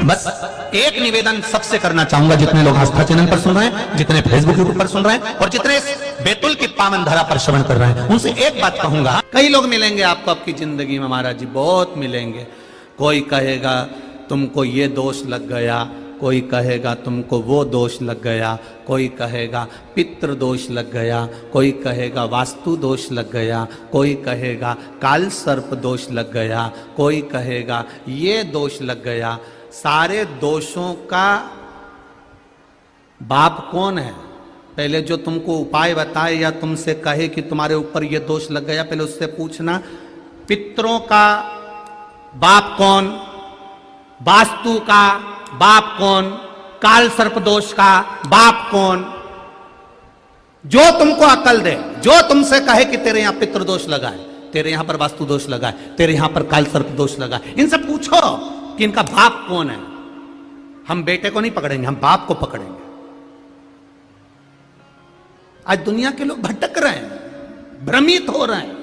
बस एक निवेदन सबसे करना चाहूंगा, जितने लोग आस्था चैनल पर सुन रहे हैं, जितने फेसबुक यूट्यूब पर सुन रहे हैं और जितने बैतुल की पावन धरा पर श्रवण कर रहे हैं, उनसे एक बात कहूंगा। कई लोग मिलेंगे आपको आपकी जिंदगी में महाराज जी, बहुत मिलेंगे। कोई कहेगा तुमको ये दोष लग गया, कोई कहेगा तुमको वो दोष लग गया, कोई कहेगा पितृ दोष लग गया, कोई कहेगा वास्तु दोष लग गया, कोई कहेगा काल सर्प दोष लग गया, कोई कहेगा ये दोष लग गया। सारे दोषों का बाप कौन है? पहले जो तुमको उपाय बताए या तुमसे कहे कि तुम्हारे ऊपर ये दोष लग गया, पहले उससे पूछना पितरों का बाप कौन, वास्तु का बाप कौन, काल सर्प दोष का बाप कौन। जो तुमको अकल दे, जो तुमसे कहे कि तेरे यहां पितृ दोष लगा है, तेरे यहां पर वास्तु दोष लगा है, तेरे यहां पर काल सर्प दोष लगा है, इनसे पूछो कि इनका बाप कौन है। हम बेटे को नहीं पकड़ेंगे, हम बाप को पकड़ेंगे। आज दुनिया के लोग भटक रहे हैं, भ्रमित हो रहे हैं,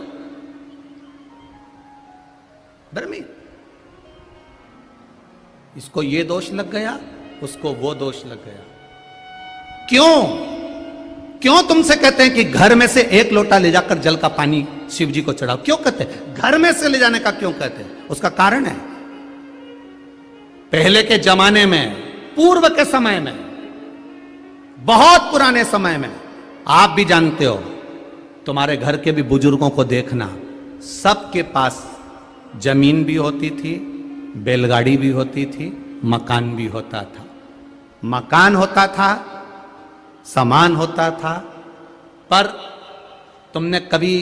भ्रमित। इसको ये दोष लग गया, उसको वो दोष लग गया। क्यों तुमसे कहते हैं कि घर में से एक लोटा ले जाकर जल का पानी शिव जी को चढ़ाओ? क्यों कहते हैं? घर में से ले जाने का क्यों कहते हैं? उसका कारण है, पहले के जमाने में, पूर्व के समय में, बहुत पुराने समय में, आप भी जानते हो, तुम्हारे घर के भी बुजुर्गों को देखना, सबके पास जमीन भी होती थी, बैलगाड़ी भी होती थी, मकान भी होता था। मकान होता था, सामान होता था, पर तुमने कभी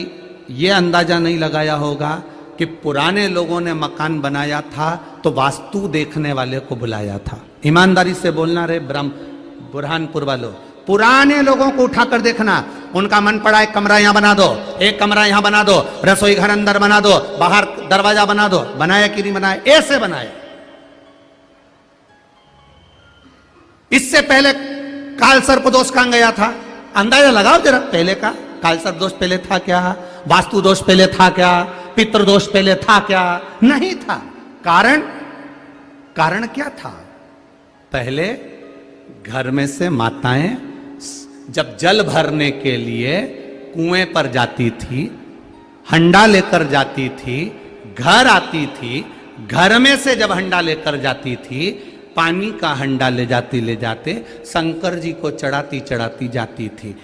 यह अंदाजा नहीं लगाया होगा कि पुराने लोगों ने मकान बनाया था तो वास्तु देखने वाले को बुलाया था। ईमानदारी से बोलना रे बुरहानपुर वालों, पुराने लोगों को उठाकर देखना, उनका मन पड़ा एक कमरा यहां बना दो, एक कमरा यहां बना दो, रसोई घर अंदर बना दो, बाहर दरवाजा बना दो। बनाया कि नहीं बनाया? ऐसे बनाया। इससे पहले काल सर्प दोष कहां गया था? अंदाजा लगाओ जरा, पहले का काल सर्प दोष पहले था क्या? वास्तु दोष पहले था क्या? पितृ दोष पहले था क्या? नहीं था। कारण क्या था? पहले घर में से माताएं जब जल भरने के लिए कुएं पर जाती थी, हंडा लेकर जाती थी, घर आती थी, घर में से जब हंडा लेकर जाती थी, पानी का हंडा ले जाते शंकर जी को चढ़ाती जाती थी।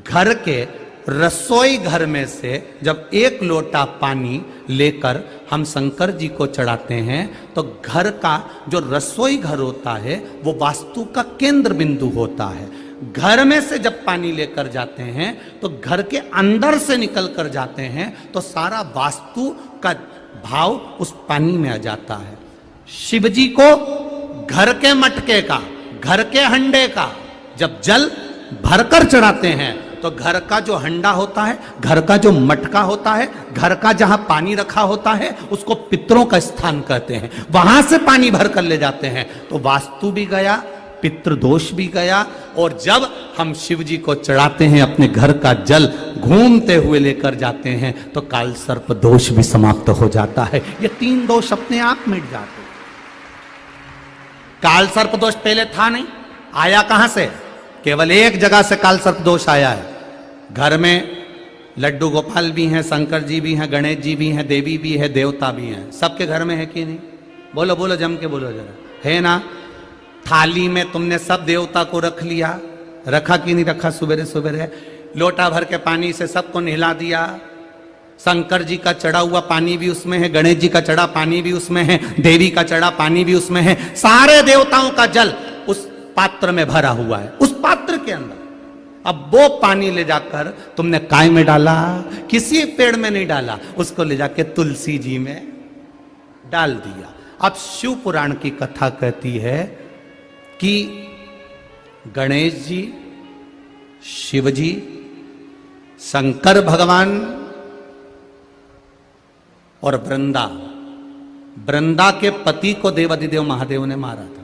घर के रसोई घर में से जब एक लोटा पानी लेकर हम शंकर जी को चढ़ाते हैं तो घर का जो रसोई घर होता है वो वास्तु का केंद्र बिंदु होता है। घर में से जब पानी लेकर जाते हैं तो घर के अंदर से निकल कर जाते हैं तो सारा वास्तु का भाव उस पानी में आ जाता है। शिव जी को घर के मटके का, घर के हंडे का जब जल भरकर चढ़ाते हैं तो घर का जो हंडा होता है, घर का जो मटका होता है, घर का जहां पानी रखा होता है, उसको पितरों का स्थान कहते हैं। वहां से पानी भर कर ले जाते हैं तो वास्तु भी गया, पितृदोष भी गया। और जब हम शिव जी को चढ़ाते हैं, अपने घर का जल घूमते हुए लेकर जाते हैं तो काल सर्प दोष भी समाप्त हो जाता है। ये 3 दोष अपने आप मिट जाते हैं। काल सर्प दोष पहले था नहीं, आया कहां से? केवल एक जगह से काल सर्प दोष आया है। घर में लड्डू गोपाल भी हैं, शंकर जी भी हैं, गणेश जी भी हैं, देवी भी है, देवता भी हैं। सबके घर में है कि नहीं? बोलो बोलो, जम के बोलो जरा, है ना? थाली में तुमने सब देवता को रख लिया, रखा कि नहीं रखा? सुबेरे सुबेरे लोटा भर के पानी से सबको नहला दिया। शंकर जी का चढ़ा हुआ पानी भी उसमें है, गणेश जी का चढ़ा पानी भी उसमें है, देवी का चढ़ा पानी भी उसमें है। सारे देवताओं का जल उस पात्र में भरा हुआ है, उस पात्र के अंदर। अब वो पानी ले जाकर तुमने काय में डाला? किसी पेड़ में नहीं डाला, उसको ले जाके तुलसी जी में डाल दिया। अब शिव पुराण की कथा कहती है कि गणेश जी, शिव जी, शंकर भगवान और वृंदा के पति को देवाधिदेव महादेव ने मारा था।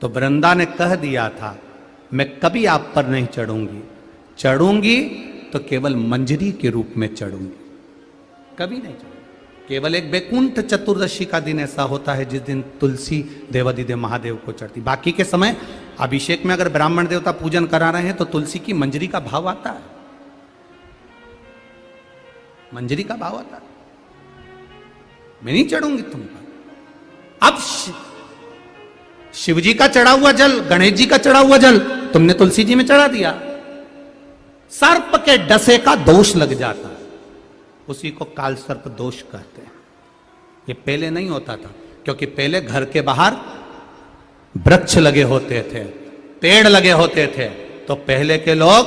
तो वृंदा ने कह दिया था मैं कभी आप पर नहीं चढ़ूंगी, चढ़ूंगी तो केवल मंजरी के रूप में चढ़ूंगी, कभी नहीं चढ़ूंगी। केवल एक बैकुंठ चतुर्दशी का दिन ऐसा होता है जिस दिन तुलसी देवाधिदेव महादेव को चढ़ती। बाकी के समय अभिषेक में अगर ब्राह्मण देवता पूजन करा रहे हैं तो तुलसी की मंजरी का भाव आता है, मंजरी का भाव आता है। मैं नहीं चढ़ूंगी तुम पर। अब शिव जी का चढ़ा हुआ जल, गणेश जी का चढ़ा हुआ जल तुमने तुलसी जी में चढ़ा दिया, सर्प के डसे का दोष लग जाता है, उसी को काल सर्प दोष कहते हैं। ये पहले नहीं होता था, क्योंकि पहले घर के बाहर वृक्ष लगे होते थे, पेड़ लगे होते थे, तो पहले के लोग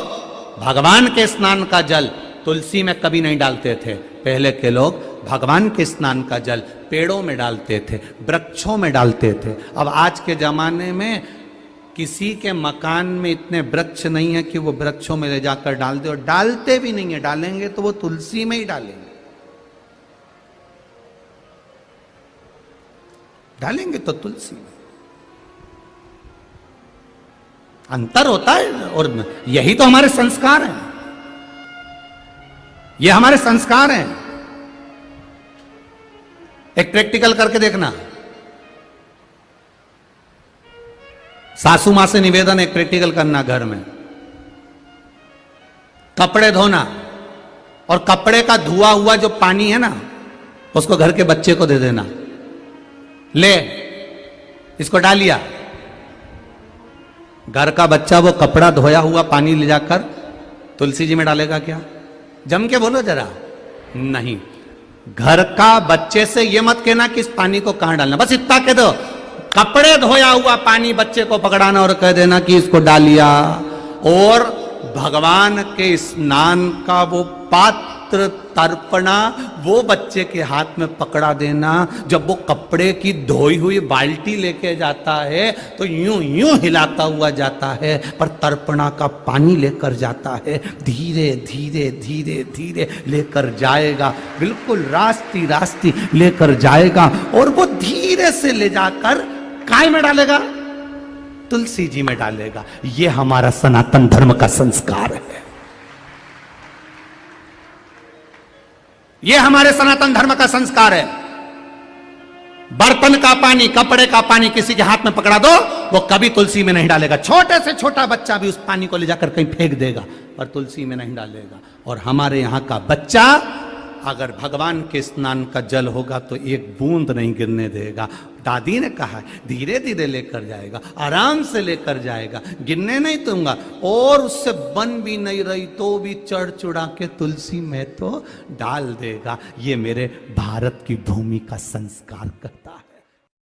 भगवान के स्नान का जल तुलसी में कभी नहीं डालते थे। पहले के लोग भगवान के स्नान का जल पेड़ों में डालते थे, वृक्षों में डालते थे। अब आज के जमाने में किसी के मकान में इतने वृक्ष नहीं है कि वो वृक्षों में ले जाकर डाल दे, और डालते भी नहीं है, डालेंगे तो वो तुलसी में ही डालेंगे, डालेंगे तो तुलसी में। अंतर होता है, और यही तो हमारे संस्कार हैं, ये हमारे संस्कार हैं। एक प्रैक्टिकल करके देखना, सासू मां से निवेदन, एक प्रैक्टिकल करना घर में। कपड़े धोना, और कपड़े का धुआ हुआ जो पानी है ना, उसको घर के बच्चे को दे देना, ले इसको डालिया। घर का बच्चा वो कपड़ा धोया हुआ पानी ले जाकर तुलसी जी में डालेगा क्या? जम के बोलो जरा। नहीं, घर का बच्चे से ये मत कहना कि इस पानी को कहां डालना, बस इतना कह दो, कपड़े धोया हुआ पानी बच्चे को पकड़ाना और कह देना कि इसको डालिया। और भगवान के स्नान का वो पात्र तर्पणा वो बच्चे के हाथ में पकड़ा देना। जब वो कपड़े की धोई हुई बाल्टी लेके जाता है तो यूं यूं हिलाता हुआ जाता है, पर तर्पणा का पानी लेकर जाता है, धीरे धीरे धीरे धीरे लेकर जाएगा, बिल्कुल रास्ती रास्ती लेकर जाएगा, और वो धीरे से ले जाकर काय में डालेगा? तुलसी जी में डालेगा। ये हमारा सनातन धर्म का संस्कार है, ये हमारे सनातन धर्म का संस्कार है। बर्तन का पानी, कपड़े का पानी किसी के हाथ में पकड़ा दो, वो कभी तुलसी में नहीं डालेगा। छोटे से छोटा बच्चा भी उस पानी को ले जाकर कहीं फेंक देगा, पर तुलसी में नहीं डालेगा। और हमारे यहां का बच्चा अगर भगवान के स्नान का जल होगा तो एक बूंद नहीं गिरने देगा। दादी ने कहा धीरे धीरे लेकर जाएगा, आराम से लेकर जाएगा, गिरने नहीं दूंगा। और उससे बन भी नहीं रही तो भी चढ़ चुढ़ा के तुलसी में तो डाल देगा। ये मेरे भारत की भूमि का संस्कार कहता है।